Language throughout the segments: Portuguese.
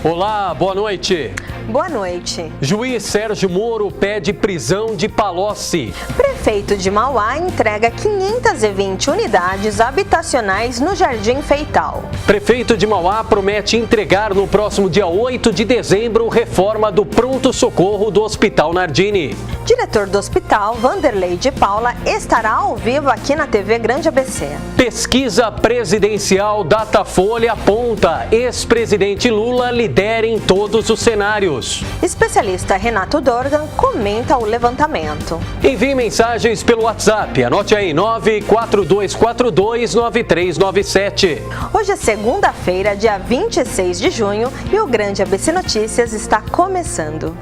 Olá, boa noite. Boa noite. Juiz Sérgio Moro pede prisão de Palocci. Prefeito de Mauá entrega 520 unidades habitacionais no Jardim Feital. Prefeito de Mauá promete entregar no próximo dia 8 de dezembro reforma do pronto-socorro do Hospital Nardini. Diretor do hospital, Vanderlei de Paula, estará ao vivo aqui na TV Grande ABC. Pesquisa presidencial Datafolha aponta: ex-presidente Lula lidera em todos os cenários. Especialista Renato Dorgan comenta o levantamento. Envie mensagens pelo WhatsApp. Anote aí, 942429397. Hoje é segunda-feira, dia 26 de junho, e o Grande ABC Notícias está começando.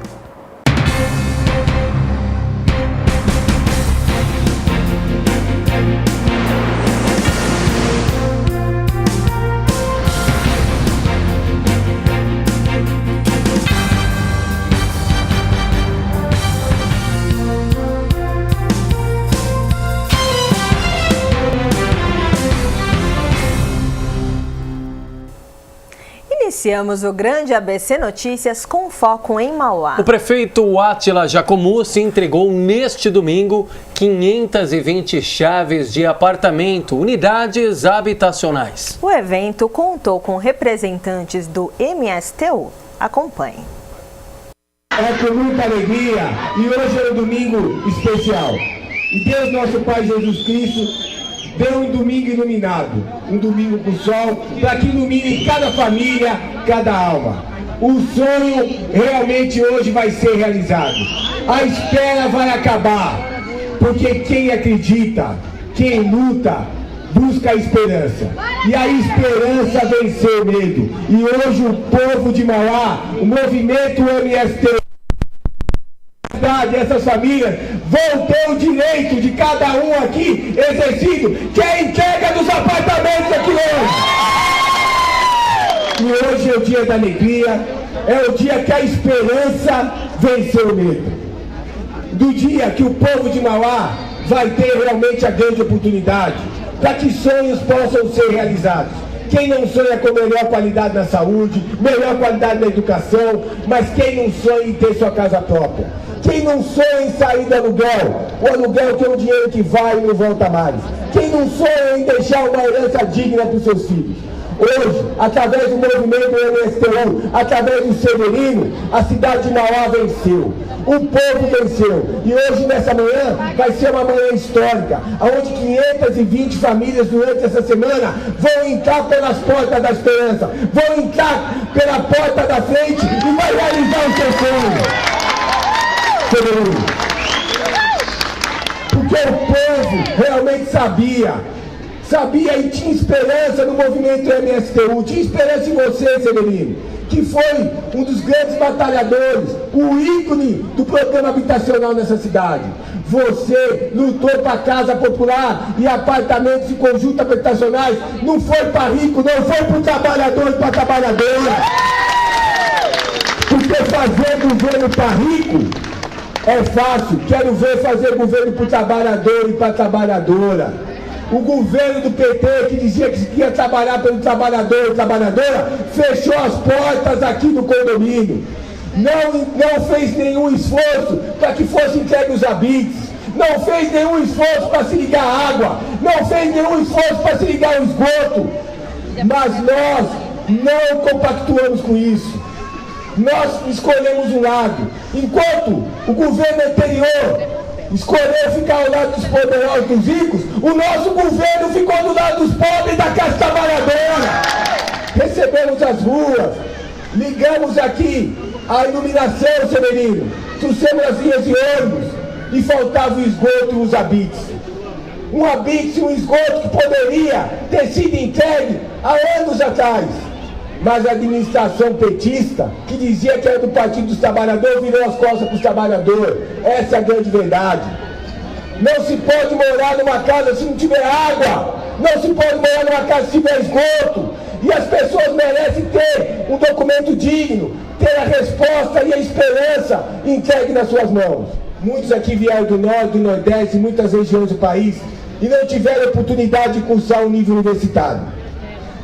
Iniciamos o Grande ABC Notícias com foco em Mauá. O prefeito Átila Jacomussi entregou neste domingo 520 chaves de apartamento, unidades habitacionais. O evento contou com representantes do MSTU. Acompanhe. É com muita alegria e hoje é um domingo especial. E Deus, nosso Pai Jesus Cristo, deu um domingo iluminado, um domingo com sol, para que ilumine cada família, cada alma. O sonho realmente hoje vai ser realizado. A espera vai acabar, porque quem acredita, quem luta, busca a esperança. E a esperança venceu o medo. E hoje o povo de Mauá, o movimento MST, essas famílias vão ter o direito de cada um aqui exercido, que é a entrega dos apartamentos aqui hoje. E hoje é o dia da alegria, é o dia que a esperança venceu o medo. Do dia que o povo de Mauá vai ter realmente a grande oportunidade para que sonhos possam ser realizados. Quem não sonha com melhor qualidade na saúde, melhor qualidade na educação, mas quem não sonha em ter sua casa própria? Quem não sonha em sair do aluguel? O aluguel que é um dinheiro que vai e não volta mais. Quem não sonha em deixar uma herança digna para os seus filhos? Hoje, através do movimento MSTU, através do Severino, a cidade de Mauá venceu. O povo venceu. E hoje, nessa manhã, vai ser uma manhã histórica, onde 520 famílias durante essa semana vão entrar pelas portas da esperança, vão entrar pela porta da frente e vai realizar o seu sonho. Severino. Porque o povo realmente sabia e tinha esperança no movimento MSTU, tinha esperança em você, Severino, que foi um dos grandes batalhadores, o ícone do programa habitacional nessa cidade. Você lutou para casa popular e apartamentos e conjuntos habitacionais, não foi para rico, não foi para o trabalhador e para a trabalhadora. Porque fazer governo para rico é fácil, quero ver fazer governo para o trabalhador e para a trabalhadora. O governo do PT, que dizia que ia trabalhar pelo trabalhador e trabalhadora, fechou as portas aqui do condomínio. Não fez nenhum esforço para que fossem entregues os habites. Não fez nenhum esforço para se ligar a água. Não fez nenhum esforço para se ligar o esgoto. Mas nós não compactuamos com isso. Nós escolhemos um lado. Enquanto o governo anterior escolheu ficar ao lado dos poderosos, dos ricos, o nosso governo ficou do lado dos pobres e da classe trabalhadora. Recebemos as ruas, ligamos aqui a iluminação, Severino, trouxemos as linhas de ônibus e faltava o esgoto e os habites. Um habite e um esgoto que poderia ter sido entregue há anos atrás. Mas a administração petista, que dizia que era do Partido dos Trabalhadores, virou as costas para os trabalhadores. Essa é a grande verdade. Não se pode morar numa casa se não tiver água. Não se pode morar numa casa se tiver esgoto. E as pessoas merecem ter um documento digno, ter a resposta e a esperança entregue nas suas mãos. Muitos aqui vieram do Norte, do Nordeste, muitas regiões do país, e não tiveram oportunidade de cursar um nível universitário.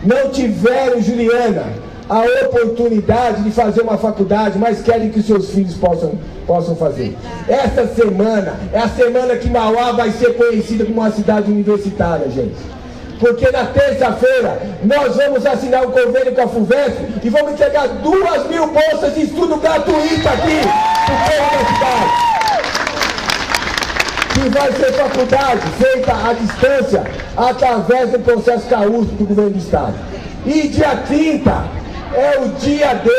Não tiveram, Juliana, a oportunidade de fazer uma faculdade, mas querem que seus filhos possam fazer. Esta semana é a semana que Mauá vai ser conhecida como uma cidade universitária, gente. Porque na terça-feira nós vamos assinar um convênio com a FUVESP e vamos entregar 2.000 bolsas de estudo gratuito aqui no povo da cidade. Que vai ser faculdade feita à distância através do processo CAUSP do governo do estado. E dia 30 é o dia D,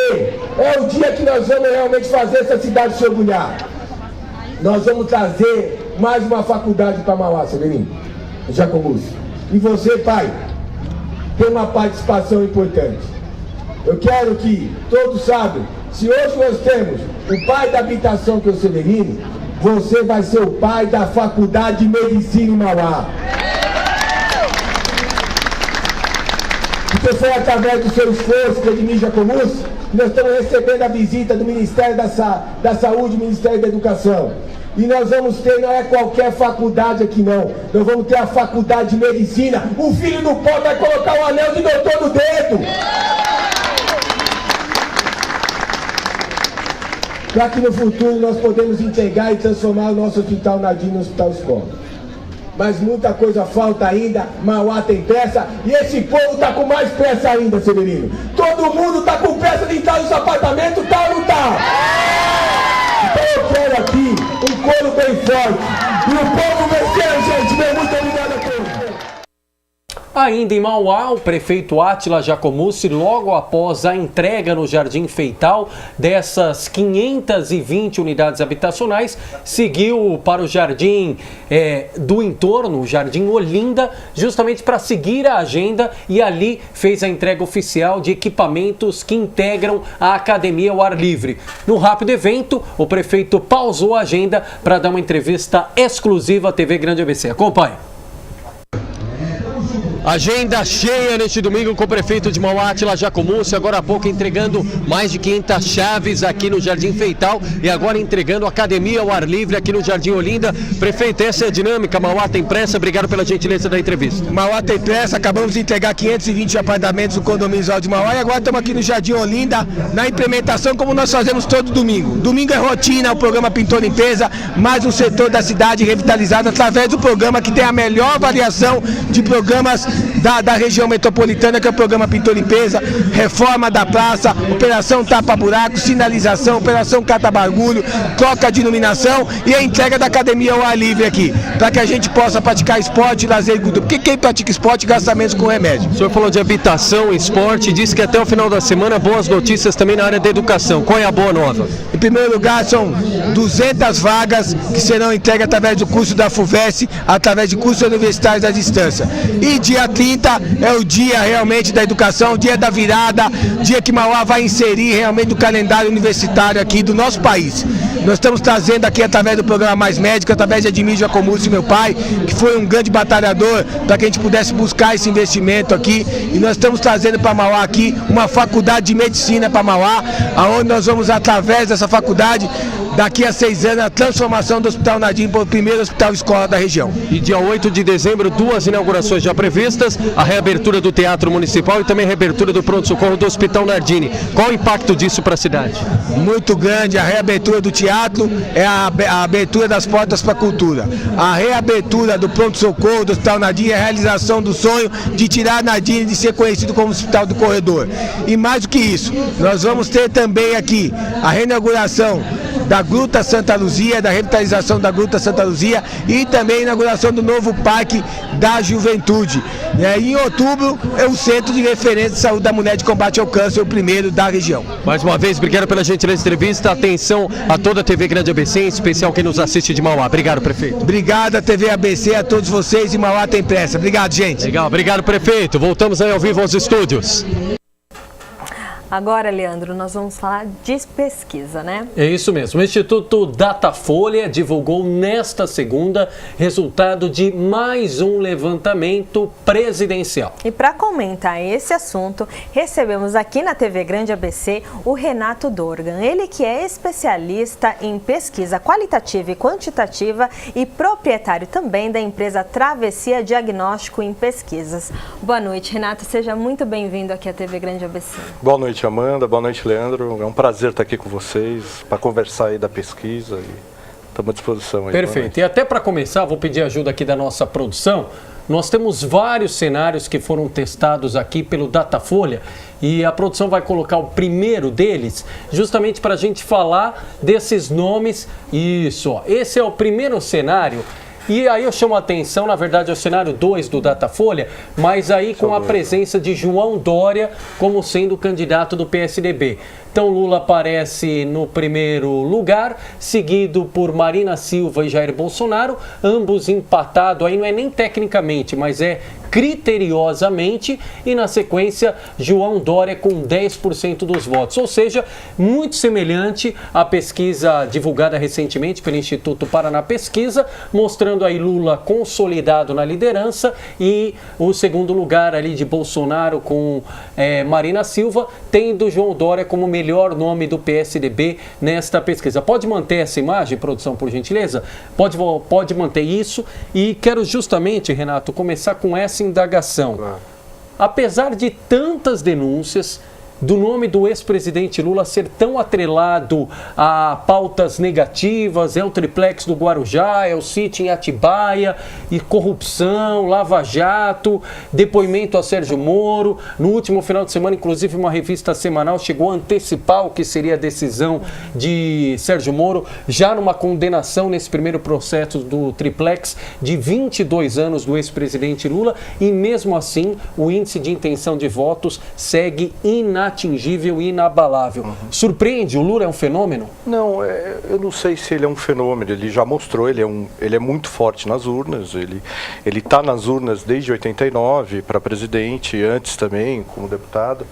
é o dia que nós vamos realmente fazer essa cidade se orgulhar. Nós vamos trazer mais uma faculdade para Mauá, Severino, Jacomúcio. E você, pai, tem uma participação importante. Eu quero que todos saibam, se hoje nós temos o pai da habitação, que é o Severino, você vai ser o pai da Faculdade de Medicina em Mauá. Porque foi através do seu esforço, que Edmir Jacomúcio, que nós estamos recebendo a visita do Ministério da Saúde e do Ministério da Educação. E nós vamos ter, não é qualquer faculdade aqui não, nós vamos ter a Faculdade de Medicina. O filho do pobre vai colocar o anel de doutor no dedo. Para que no futuro nós podemos entregar e transformar o nosso Hospital Nardim no Hospital Escola. Mas muita coisa falta ainda, Mauá tem pressa, e esse povo está com mais pressa ainda, Severino. Todo mundo está com pressa de entrar nos apartamentos, tá ou não tá? Então eu quero aqui um coro bem forte. E o povo venceu, gente. Muito obrigado a todos. Ainda em Mauá, o prefeito Átila Jacomúcio, logo após a entrega no Jardim Feital dessas 520 unidades habitacionais, seguiu para o jardim do entorno, o Jardim Olinda, justamente para seguir a agenda, e ali fez a entrega oficial de equipamentos que integram a academia ao ar livre. No rápido evento, o prefeito pausou a agenda para dar uma entrevista exclusiva à TV Grande ABC. Acompanhe. Agenda cheia neste domingo com o prefeito de Mauá, Átila Jacomúcio, agora há pouco entregando mais de 500 chaves aqui no Jardim Feital e agora entregando academia ao ar livre aqui no Jardim Olinda. Prefeito, essa é a dinâmica, Mauá tem pressa, obrigado pela gentileza da entrevista. Mauá tem pressa, acabamos de entregar 520 apartamentos no condomínio Visual de Mauá e agora estamos aqui no Jardim Olinda, na implementação como nós fazemos todo domingo. Domingo é rotina, o programa Pintor Limpeza, mais um setor da cidade revitalizado através do programa que tem a melhor variação de programas da região metropolitana, que é o programa Pintor Limpeza, reforma da praça, operação tapa-buraco, sinalização, operação cata-barulho, troca de iluminação e a entrega da academia ao ar livre aqui, para que a gente possa praticar esporte, lazer e cultura, porque quem pratica esporte gasta menos com remédio. O senhor falou de habitação, esporte, disse que até o final da semana boas notícias também na área da educação. Qual é a boa nova? Em primeiro lugar, são 200 vagas que serão entregues através do curso da FUVESP, através de cursos universitários à distância. E dia 30 é o dia realmente da educação, dia da virada, dia que Mauá vai inserir realmente o calendário universitário aqui do nosso país. Nós estamos trazendo aqui através do programa Mais Médico, através de Edmir Jacomúcio, meu pai, que foi um grande batalhador para que a gente pudesse buscar esse investimento aqui. E nós estamos trazendo para Mauá aqui uma faculdade de medicina para Mauá, aonde nós vamos, através dessa faculdade, daqui a 6 anos, a transformação do Hospital Nardim para o primeiro hospital escola da região. E dia 8 de dezembro, 2 inaugurações já previstas, a reabertura do Teatro Municipal e também a reabertura do pronto-socorro do Hospital Nardim. Qual o impacto disso para a cidade? Muito grande. A reabertura do teatro é a abertura das portas para a cultura. A reabertura do pronto-socorro do Hospital Nardim é a realização do sonho de tirar Nardim e de ser conhecido como Hospital do Corredor. E mais do que isso, nós vamos ter também aqui a reinauguração da Gruta Santa Luzia, da revitalização da Gruta Santa Luzia e também a inauguração do novo Parque da Juventude. E em outubro é o Centro de Referência de Saúde da Mulher de Combate ao Câncer, o primeiro da região. Mais uma vez, obrigado pela gentileza de entrevista. Atenção a toda a TV Grande ABC, em especial quem nos assiste de Mauá. Obrigado, prefeito. Obrigado a TV ABC, a todos vocês, e Mauá tem pressa. Obrigado, gente. Legal, obrigado, prefeito. Voltamos aí ao vivo aos estúdios. Agora, Leandro, nós vamos falar de pesquisa, né? É isso mesmo. O Instituto Datafolha divulgou nesta segunda resultado de mais um levantamento presidencial. E para comentar esse assunto, recebemos aqui na TV Grande ABC o Renato Dorgan. Ele que é especialista em pesquisa qualitativa e quantitativa e proprietário também da empresa Travessia Diagnóstico em Pesquisas. Boa noite, Renato. Seja muito bem-vindo aqui à TV Grande ABC. Boa noite, Amanda. Boa noite, Leandro. É um prazer estar aqui com vocês para conversar aí da pesquisa e estamos à disposição aí. Perfeito. E até para começar, vou pedir ajuda aqui da nossa produção. Nós temos vários cenários que foram testados aqui pelo Datafolha e a produção vai colocar o primeiro deles justamente para a gente falar desses nomes. Isso, ó. Esse é o primeiro cenário. E aí eu chamo a atenção, na verdade é o cenário 2 do Datafolha, mas aí com a presença de João Dória como sendo candidato do PSDB. Então Lula aparece no primeiro lugar, seguido por Marina Silva e Jair Bolsonaro, ambos empatados, aí não é nem tecnicamente, mas é criteriosamente, e na sequência João Dória com 10% dos votos, ou seja, muito semelhante à pesquisa divulgada recentemente pelo Instituto Paraná Pesquisa, mostrando aí Lula consolidado na liderança e o segundo lugar ali de Bolsonaro com Marina Silva, tendo João Dória como melhor nome do PSDB nesta pesquisa. Pode manter essa imagem, produção, por gentileza? Pode manter isso. E quero justamente, Renato, começar com essa indagação. Apesar de tantas denúncias do nome do ex-presidente Lula ser tão atrelado a pautas negativas, é o triplex do Guarujá, é o sítio em Atibaia, e corrupção, Lava Jato, depoimento a Sérgio Moro. No último final de semana, inclusive, uma revista semanal chegou a antecipar o que seria a decisão de Sérgio Moro, já numa condenação nesse primeiro processo do triplex de 22 anos do ex-presidente Lula, e mesmo assim o índice de intenção de votos segue inatingível e inabalável. Surpreende? O Lula é um fenômeno? Não, eu não sei se ele é um fenômeno. Ele já mostrou, ele é muito forte nas urnas. Ele está nas urnas desde 89 para presidente, antes também como deputado.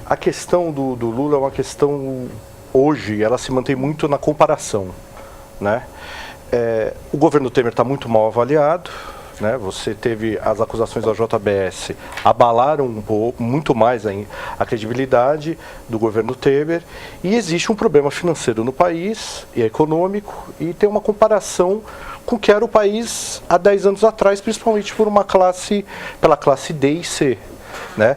A questão do Lula é uma questão, hoje, ela se mantém muito na comparação, né? O governo Temer está muito mal avaliado. Né? Você teve as acusações da JBS, abalaram muito mais a credibilidade do governo Temer, e existe um problema financeiro no país, e econômico, e tem uma comparação com o que era o país há 10 anos atrás, principalmente pela classe D e C. Né?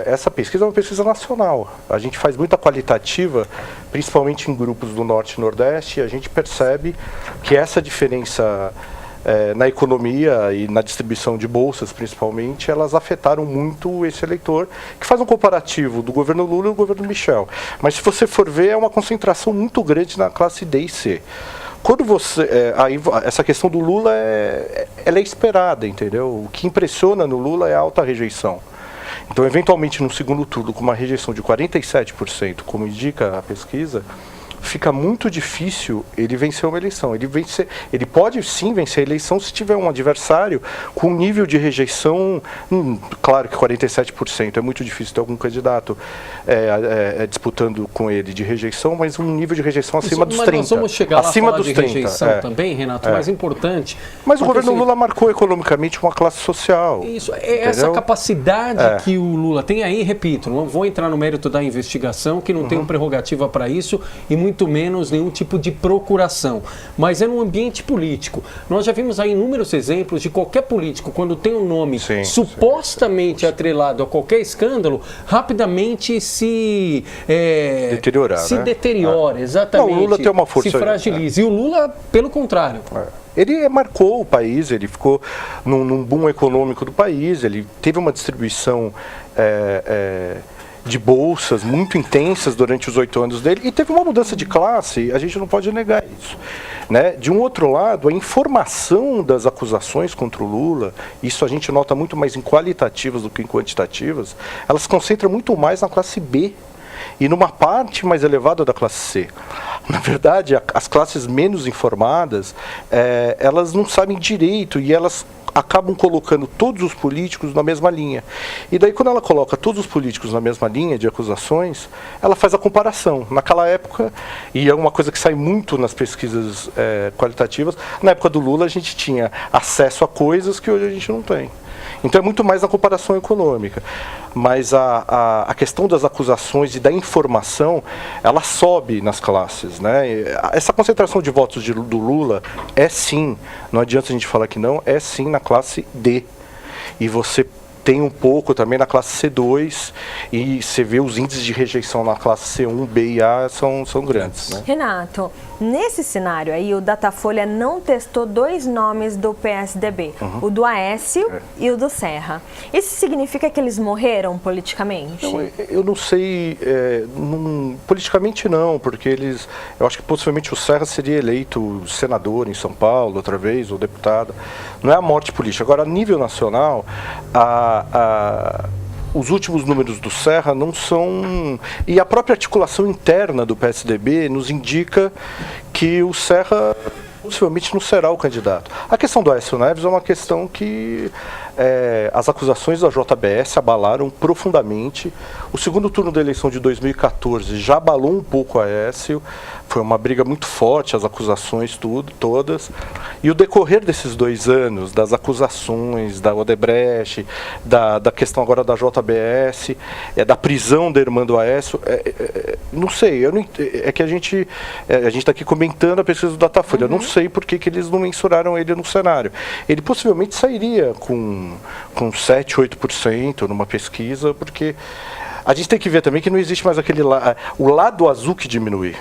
Essa pesquisa é uma pesquisa nacional, a gente faz muita qualitativa, principalmente em grupos do Norte e Nordeste, e a gente percebe que essa diferença na economia e na distribuição de bolsas, principalmente, elas afetaram muito esse eleitor, que faz um comparativo do governo Lula e do governo Michel. Mas se você for ver, é uma concentração muito grande na classe D e C. Quando essa questão do Lula ela é esperada, entendeu? O que impressiona no Lula é a alta rejeição. Então, eventualmente, no segundo turno, com uma rejeição de 47%, como indica a pesquisa, fica muito difícil ele vencer uma eleição. Ele pode sim vencer a eleição se tiver um adversário com um nível de rejeição, claro que 47% é muito difícil ter algum candidato disputando com ele de rejeição, mas um nível de rejeição acima dos 30%. Nós vamos chegar lá acima dos 30%. Rejeição também, Renato, mais importante. Mas o governo Lula marcou economicamente uma classe social. Isso, essa capacidade que o Lula tem aí, repito, não vou entrar no mérito da investigação, que não tem uma prerrogativa para isso, e muito menos nenhum tipo de procuração, mas é no ambiente político. Nós já vimos aí inúmeros exemplos de qualquer político, quando tem um nome supostamente atrelado a qualquer escândalo, rapidamente se deteriora, exatamente. Não, o Lula tem uma força, se fragiliza. E o Lula, pelo contrário. Ele marcou o país, ele ficou num boom econômico do país, ele teve uma distribuição de bolsas muito intensas durante os 8 anos dele, e teve uma mudança de classe, a gente não pode negar isso. Né? De um outro lado, a informação das acusações contra o Lula, isso a gente nota muito mais em qualitativas do que em quantitativas, elas se concentram muito mais na classe B e numa parte mais elevada da classe C. Na verdade, as classes menos informadas, elas não sabem direito, e elas acabam colocando todos os políticos na mesma linha. E daí, quando ela coloca todos os políticos na mesma linha de acusações, ela faz a comparação. Naquela época, e é uma coisa que sai muito nas pesquisas qualitativas, na época do Lula a gente tinha acesso a coisas que hoje a gente não tem. Então é muito mais na comparação econômica. Mas a questão das acusações e da informação, ela sobe nas classes, né? Essa concentração de votos do Lula é sim, não adianta a gente falar que não, é sim na classe D. E você tem um pouco também na classe C2, e você vê os índices de rejeição na classe C1, B e A são grandes, né? Renato, nesse cenário aí, o Datafolha não testou 2 nomes do PSDB, o do Aécio e o do Serra. Isso significa que eles morreram politicamente? Não, eu não sei, politicamente não, porque eu acho que possivelmente o Serra seria eleito senador em São Paulo outra vez, ou deputado. Não é a morte política. Agora, a nível nacional, os últimos números do Serra não são... E a própria articulação interna do PSDB nos indica que o Serra possivelmente não será o candidato. A questão do Aécio Neves é uma questão que as acusações da JBS abalaram profundamente. O segundo turno da eleição de 2014 já abalou um pouco o Aécio. Foi uma briga muito forte, as acusações todas. E o decorrer desses 2 anos, das acusações da Odebrecht, da questão agora da JBS, da prisão da irmã do Aécio, não sei, é que a gente está aqui comentando a pesquisa do Datafolha. Eu não sei por que eles não mensuraram ele no cenário. Ele possivelmente sairia com 7, 8% numa pesquisa, porque a gente tem que ver também que não existe mais o lado azul que diminui.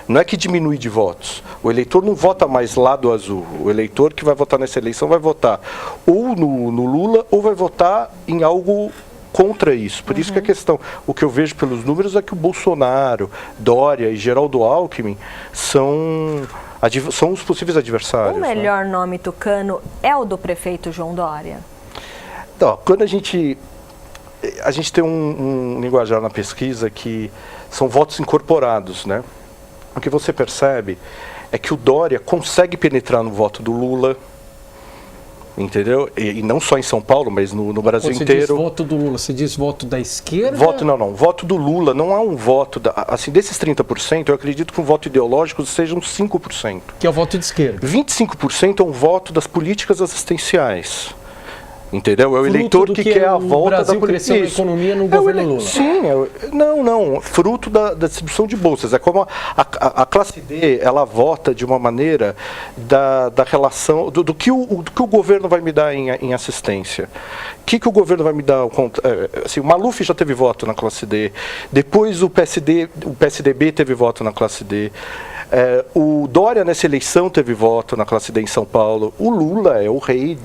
Não é que diminui de votos. O eleitor não vota mais lado azul. O eleitor que vai votar nessa eleição vai votar ou no Lula ou vai votar em algo contra isso. Por isso que a questão, o que eu vejo pelos números é que o Bolsonaro, Dória e Geraldo Alckmin são os possíveis adversários. O melhor nome tucano é o do prefeito João Dória? Então, quando a gente tem um linguajar na pesquisa que são votos incorporados, né? O que você percebe é que o Dória consegue penetrar no voto do Lula, entendeu? E não só em São Paulo, mas no Brasil inteiro. Você diz voto do Lula, você diz voto da esquerda? Não. Voto do Lula, não há um voto, assim, desses 30%, eu acredito que um voto ideológico seja uns 5%. Que é o voto de esquerda. 25% é um voto das políticas assistenciais. Entendeu? É o eleitor que quer a volta da política. O Brasil cresceu na economia no governo Lula. Sim, não. Fruto da distribuição de bolsas. É como a classe D, ela vota de uma maneira da relação, do que o governo vai me dar em assistência. O que o governo vai me dar? Assim, o Maluf já teve voto na classe D. Depois o PSDB teve voto na classe D. O Dória nessa eleição teve voto na classe D em São Paulo. O Lula é o rei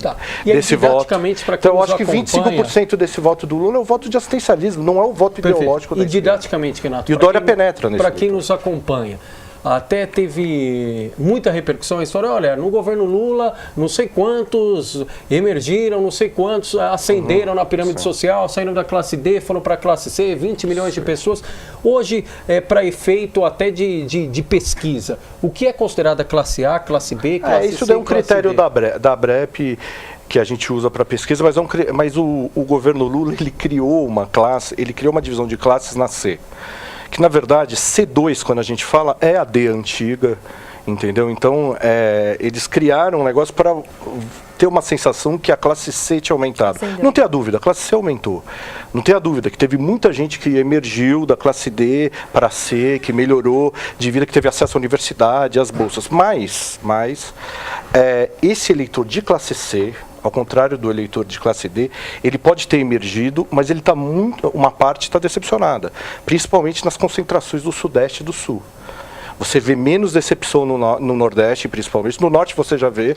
desse voto. Então eu acho que 25% desse voto do Lula é o voto de assistencialismo, não é o voto ideológico da esquerda. E didaticamente, Renato, e o Dória penetra nesse. Para quem nos acompanha, até teve muita repercussão a história, olha, no governo Lula, não sei quantos emergiram, não sei quantos ascenderam na pirâmide social, saíram da classe D, foram para a classe C, 20 milhões de pessoas. Hoje, para efeito até de pesquisa, o que é considerado a classe A, classe B, classe C? Isso é um critério da BREP que a gente usa para pesquisa, mas o governo Lula, ele criou uma divisão de classes na C. Que na verdade C2, quando a gente fala, é a D antiga, entendeu? Então eles criaram um negócio para ter uma sensação que a classe C tinha aumentado. Não tem a dúvida, a classe C aumentou. Não tem a dúvida que teve muita gente que emergiu da classe D para C, que melhorou de vida, que teve acesso à universidade, às bolsas. Mas esse eleitor de classe C, ao contrário do eleitor de classe D, ele pode ter emergido, mas ele uma parte está decepcionada, principalmente nas concentrações do Sudeste e do Sul. Você vê menos decepção no Nordeste, principalmente. No Norte você já vê,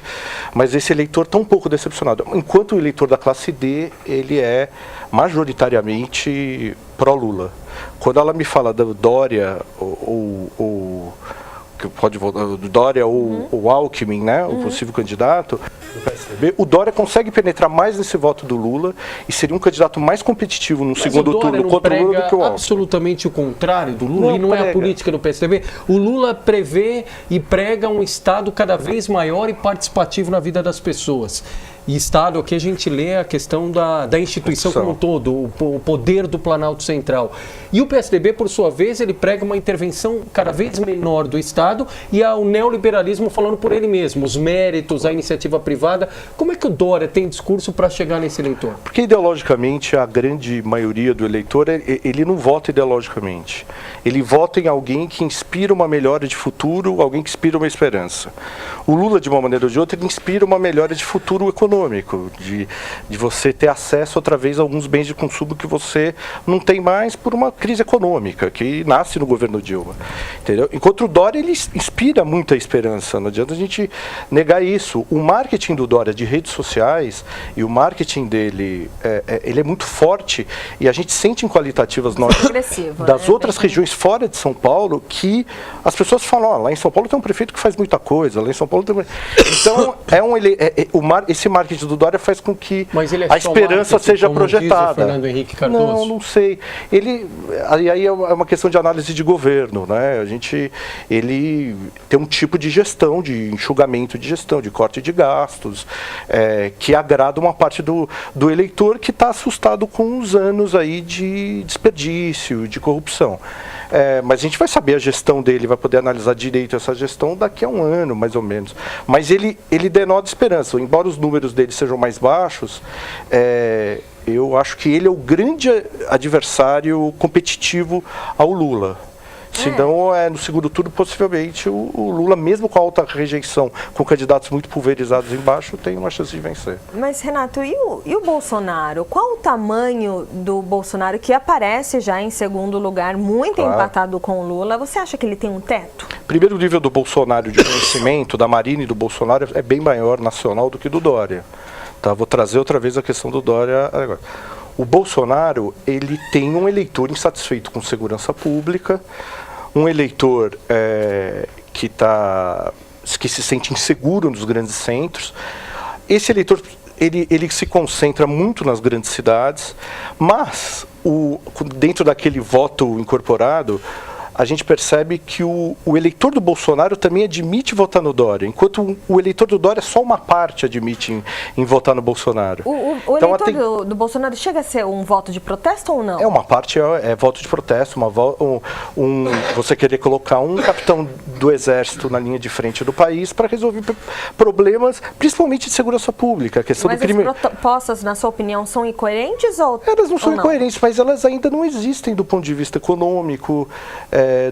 mas esse eleitor está um pouco decepcionado. Enquanto o eleitor da classe D, ele é majoritariamente pró-Lula. Quando ela me fala do Dória ou Dória ou Alckmin, né, o possível candidato do PSDB, o Dória consegue penetrar mais nesse voto do Lula e seria um candidato mais competitivo no segundo turno contra o Lula do que o Alckmin. Absolutamente o contrário do Lula, e não é a política do PSDB. O Lula prevê e prega um Estado cada vez maior e participativo na vida das pessoas. E Estado, aqui a gente lê a questão da instituição como um todo, o poder do Planalto Central. E o PSDB, por sua vez, ele prega uma intervenção cada vez menor do Estado e o neoliberalismo falando por ele mesmo, os méritos, a iniciativa privada. Como é que o Dória tem discurso para chegar nesse eleitor? Porque ideologicamente a grande maioria do eleitor, ele não vota ideologicamente. Ele vota em alguém que inspira uma melhora de futuro, alguém que inspira uma esperança. O Lula, de uma maneira ou de outra, ele inspira uma melhora de futuro econômico, de você ter acesso outra vez a alguns bens de consumo que você não tem mais por uma crise econômica que nasce no governo Dilma, entendeu? Enquanto o Dória, ele inspira muita esperança, não adianta a gente negar isso. O marketing do Dória de redes sociais e o marketing dele, ele é muito forte e a gente sente em qualitativas nossas das outras regiões fora de São Paulo que as pessoas falam, lá em São Paulo tem um prefeito que faz muita coisa, lá em São Paulo tem... Então, esse marketing do Dória faz com que a esperança seja projetada. Fernando Henrique Cardoso? Não sei. Aí é uma questão de análise de governo, né? Ele tem um tipo de gestão, de enxugamento de gestão, de corte de gastos, que agrada uma parte do eleitor que está assustado com os anos aí de desperdício, de corrupção. Mas a gente vai saber a gestão dele, vai poder analisar direito essa gestão daqui a um ano, mais ou menos. Mas ele denota esperança. Embora os números dele sejam mais baixos, eu acho que ele é o grande adversário competitivo ao Lula. Senão, no segundo turno, possivelmente, o Lula, mesmo com a alta rejeição, com candidatos muito pulverizados embaixo, tem uma chance de vencer. Mas, Renato, e o Bolsonaro? Qual o tamanho do Bolsonaro, que aparece já em segundo lugar, muito empatado com o Lula? Você acha que ele tem um teto? Primeiro, o nível do Bolsonaro de conhecimento, da Marina e do Bolsonaro, é bem maior nacional do que do Dória. Tá? Vou trazer outra vez a questão do Dória agora. O Bolsonaro, ele tem um eleitor insatisfeito com segurança pública, um eleitor que se sente inseguro nos grandes centros. Esse eleitor, ele se concentra muito nas grandes cidades, mas dentro daquele voto incorporado, a gente percebe que o eleitor do Bolsonaro também admite votar no Dória, enquanto o eleitor do Dória só uma parte admite em votar no Bolsonaro. O eleitor do Bolsonaro chega a ser um voto de protesto ou não? Uma parte é voto de protesto, você querer colocar um capitão do Exército na linha de frente do país para resolver problemas, principalmente de segurança pública, a questão do crime. Mas as propostas, na sua opinião, são incoerentes ou elas não são incoerentes, mas elas ainda não existem do ponto de vista econômico,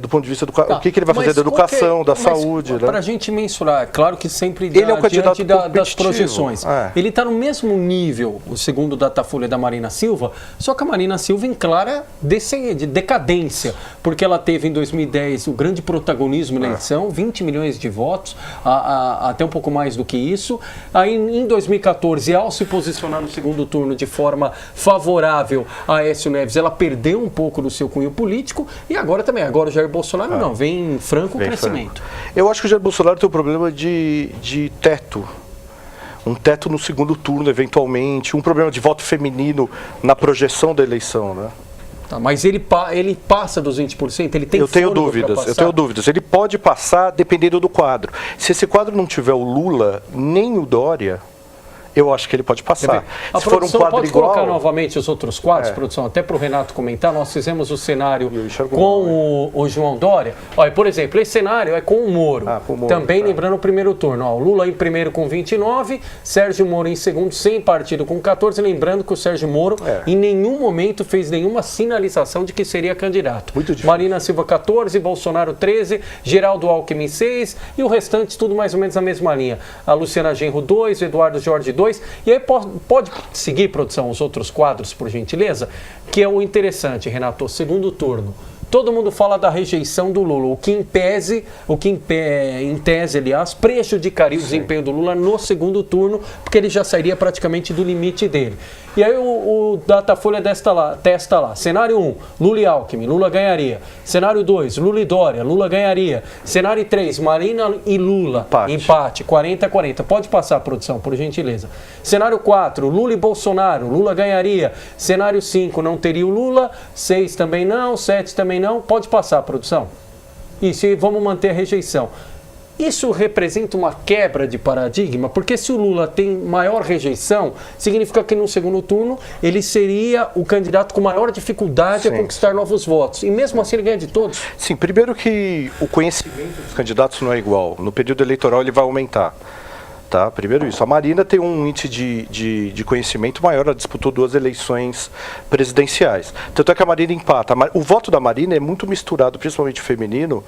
do ponto de vista do o que ele vai fazer da educação, da saúde. Para a gente mensurar, claro que sempre ele é um candidato das projeções. Ele está no mesmo nível, o segundo o Datafolha, da Marina Silva, só que a Marina Silva em clara decadência, porque ela teve em 2010 o grande protagonismo na eleição, 20 milhões de votos, até um pouco mais do que isso. Aí em 2014, ao se posicionar no segundo turno de forma favorável a Aécio Neves, ela perdeu um pouco do seu cunho político e agora também. Agora o Jair Bolsonaro não, vem em franco crescimento. Eu acho que o Jair Bolsonaro tem um problema de teto. Um teto no segundo turno, eventualmente, um problema de voto feminino na projeção da eleição, né? Tá, mas ele passa dos 20%? Ele tem Eu tenho dúvidas. Ele pode passar dependendo do quadro. Se esse quadro não tiver o Lula, nem o Dória, eu acho que ele pode passar. A Se for um quadro pode igual, colocar novamente os outros quadros, produção, até para o Renato comentar. Nós fizemos o cenário com o João Dória. Olha, por exemplo, esse cenário é com o Moro. Também lembrando o primeiro turno. O Lula em primeiro com 29, Sérgio Moro em segundo, sem partido, com 14. Lembrando que o Sérgio Moro em nenhum momento fez nenhuma sinalização de que seria candidato. Marina Silva 14, Bolsonaro 13, Geraldo Alckmin 6 e o restante tudo mais ou menos na mesma linha. A Luciana Genro 2, Eduardo Jorge 2. E aí pode seguir, produção, os outros quadros, por gentileza, que é o interessante, Renato, segundo turno. todo mundo fala da rejeição do Lula, o que em tese, aliás, prejudicaria o desempenho do Lula no segundo turno, porque ele já sairia praticamente do limite dele. E aí o Datafolha testa lá, cenário 1, Lula e Alckmin, Lula ganharia. Cenário 2, Lula e Dória, Lula ganharia. Cenário 3, Marina e Lula, empate 40-40. Pode passar, produção, por gentileza. Cenário 4, Lula e Bolsonaro, Lula ganharia. Cenário 5, não teria o Lula. 6 também não, 7 também não. Pode passar, produção. Isso, e vamos manter a rejeição. Isso representa uma quebra de paradigma, porque se o Lula tem maior rejeição, significa que no segundo turno ele seria o candidato com maior dificuldade a conquistar novos votos. E mesmo assim ele ganha de todos. Sim, primeiro que o conhecimento dos candidatos não é igual. No período eleitoral ele vai aumentar. Tá? Primeiro isso. A Marina tem um índice de conhecimento maior, ela disputou 2 eleições presidenciais. Tanto é que a Marina empata. O voto da Marina é muito misturado, principalmente feminino,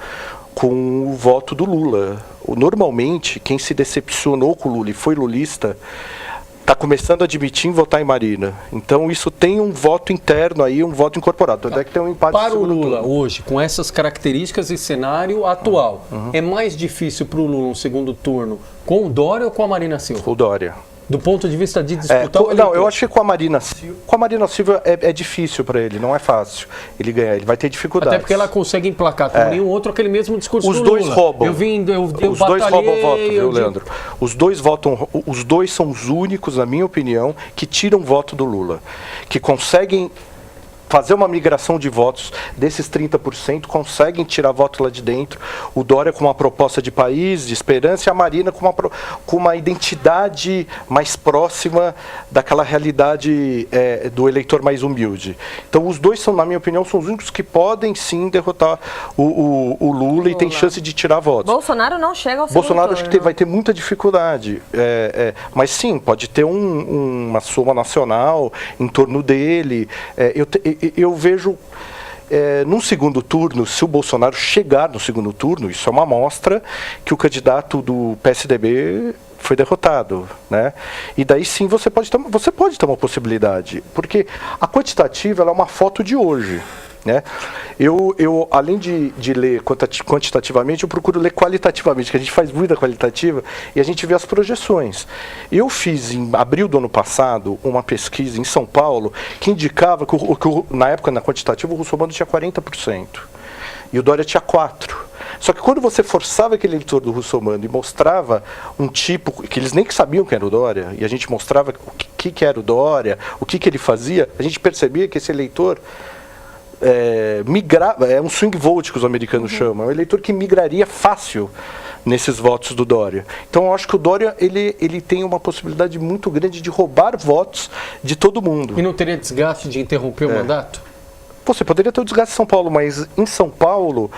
com o voto do Lula. Normalmente, quem se decepcionou com o Lula e foi lulista, está começando a admitir em votar em Marina. Então isso tem um voto interno aí, um voto incorporado. Tanto é que tem um empate para o Lula hoje, com essas características e cenário atual, é mais difícil para o Lula um segundo turno com o Dória ou com a Marina Silva? Com o Dória. Do ponto de vista de disputar o eleitor. Não, eu acho que com a Marina Silva é difícil para ele, não é fácil ele ganhar, ele vai ter dificuldades. Até porque ela consegue emplacar com nenhum outro aquele mesmo discurso do Lula. Os dois roubam. Os dois roubam voto, viu, Leandro? Os dois são os únicos, na minha opinião, que tiram voto do Lula, que conseguem fazer uma migração de votos desses 30%, conseguem tirar voto lá de dentro. O Dória com uma proposta de país, de esperança, e a Marina com uma identidade mais próxima daquela realidade do eleitor mais humilde. Então os dois são, na minha opinião, são os únicos que podem sim derrotar o Lula e tem chance de tirar votos. Bolsonaro não chega ao segundo Bolsonaro turno. Acho que vai ter muita dificuldade, mas sim, pode ter uma soma nacional em torno dele. Eu vejo, num segundo turno, se o Bolsonaro chegar no segundo turno, isso é uma amostra que o candidato do PSDB foi derrotado, né? E daí sim você pode ter uma possibilidade, porque a quantitativa ela é uma foto de hoje. Né? Eu além de ler quantitativamente, eu procuro ler qualitativamente, que a gente faz muita qualitativa e a gente vê as projeções. Eu fiz em abril do ano passado uma pesquisa em São Paulo que indicava que, na época, na quantitativa, o Russomano tinha 40% e o Dória tinha 4%. Só que quando você forçava aquele eleitor do Russomano e mostrava um tipo, que eles nem sabiam que era o Dória, e a gente mostrava o que era o Dória, o que ele fazia, a gente percebia que esse eleitor é um swing vote que os americanos chamam, é um eleitor que migraria fácil nesses votos do Dória. Então eu acho que o Dória ele tem uma possibilidade muito grande de roubar votos de todo mundo. E não teria desgaste de interromper o mandato? Você poderia ter o desgaste em São Paulo, mas em São Paulo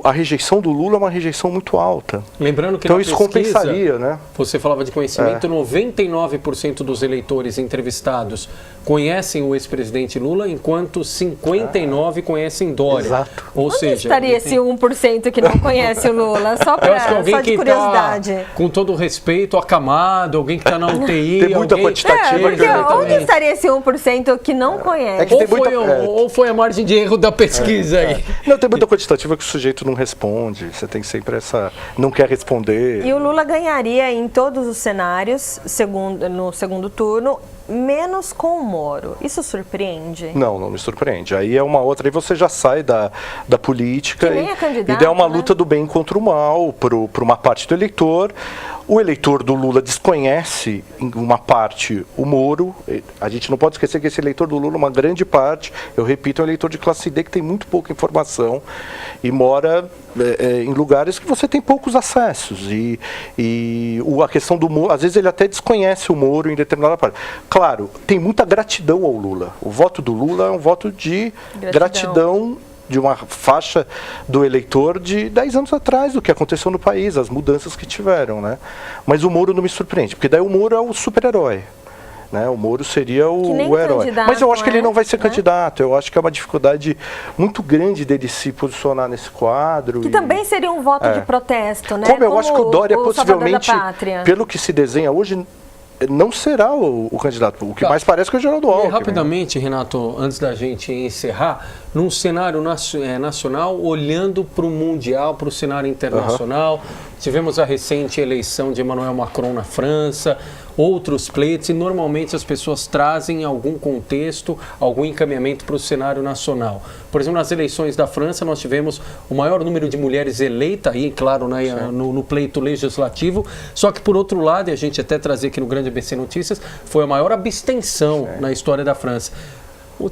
a rejeição do Lula é uma rejeição muito alta. Lembrando que então na isso pesquisa, compensaria, né? Você falava de conhecimento, 99% dos eleitores entrevistados conhecem o ex-presidente Lula, enquanto 59% conhecem Dória. Exato. Ou Onde seja, estaria esse 1% que não conhece o Lula? Só de curiosidade. Tá, com todo o respeito, acamado, alguém que está na UTI. Tem muita quantitativa. Onde estaria esse 1% que não conhece? Ou foi a margem de erro da pesquisa aí? Não, tem muita quantitativa que o sujeito não responde. Você tem sempre não quer responder. E o Lula ganharia em todos os cenários no segundo turno, menos com o Moro. Isso surpreende? Não me surpreende. Aí é uma outra, aí você já sai da política e é uma luta do bem contra o mal para uma parte do eleitor. O eleitor do Lula desconhece, em uma parte, o Moro. A gente não pode esquecer que esse eleitor do Lula, uma grande parte, eu repito, é um eleitor de classe D que tem muito pouca informação e mora em lugares que você tem poucos acessos. E a questão do Moro, às vezes ele até desconhece o Moro em determinada parte. Claro, tem muita gratidão ao Lula. O voto do Lula é um voto de gratidão de uma faixa do eleitor de 10 anos atrás, do que aconteceu no país, as mudanças que tiveram, né? Mas o Moro não me surpreende, porque daí o Moro é o super-herói. Né? O Moro seria o herói. Mas eu acho que ele não vai ser candidato. Eu acho que é uma dificuldade muito grande dele se posicionar nesse quadro. Que também seria um voto de protesto, né? Como eu acho que o Dória possivelmente, da pátria. pelo que se desenha hoje, não será o candidato. O que mais parece que é o Geraldo Alckmin. Rapidamente, Renato, antes da gente encerrar, num cenário nacional, olhando para o Mundial, para o cenário internacional, tivemos a recente eleição de Emmanuel Macron na França, outros pleitos, e normalmente as pessoas trazem algum contexto, algum encaminhamento para o cenário nacional. Por exemplo, nas eleições da França, nós tivemos o maior número de mulheres eleitas, aí, claro, né, no pleito legislativo, só que, por outro lado, e a gente até trazia aqui no Grande ABC Notícias, foi a maior abstenção na história da França.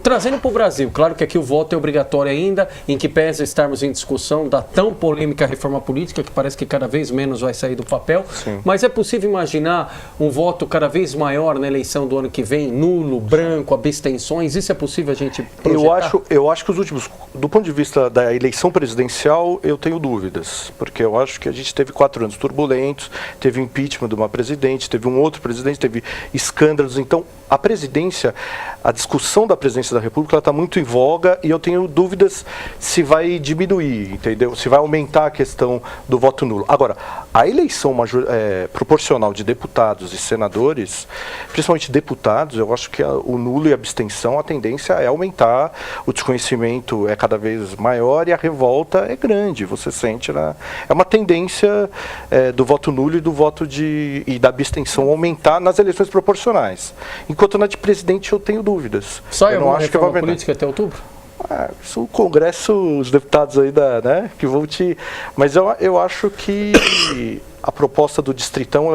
Trazendo para o Brasil, claro que aqui o voto é obrigatório ainda, em que pese estarmos em discussão da tão polêmica reforma política, que parece que cada vez menos vai sair do papel, mas é possível imaginar um voto cada vez maior na eleição do ano que vem, nulo, branco, abstenções, isso é possível a gente projetar? Eu acho que os últimos, do ponto de vista da eleição presidencial, eu tenho dúvidas, porque eu acho que a gente teve 4 anos turbulentos, teve impeachment de uma presidente, teve um outro presidente, teve escândalos, então a presidência, a discussão da presidência da República está muito em voga e eu tenho dúvidas se vai diminuir, entendeu? Se vai aumentar a questão do voto nulo. Agora, a eleição proporcional de deputados e senadores, principalmente deputados, eu acho que o nulo e a abstenção, a tendência é aumentar, o desconhecimento é cada vez maior e a revolta é grande, você sente, né? É uma tendência do voto nulo e do voto e da abstenção aumentar nas eleições proporcionais. Enquanto na de presidente eu tenho dúvidas. Só eu não acho que vai aumentar. Política até outubro? Isso o Congresso, os deputados aí que vão Mas eu acho que a proposta do Distritão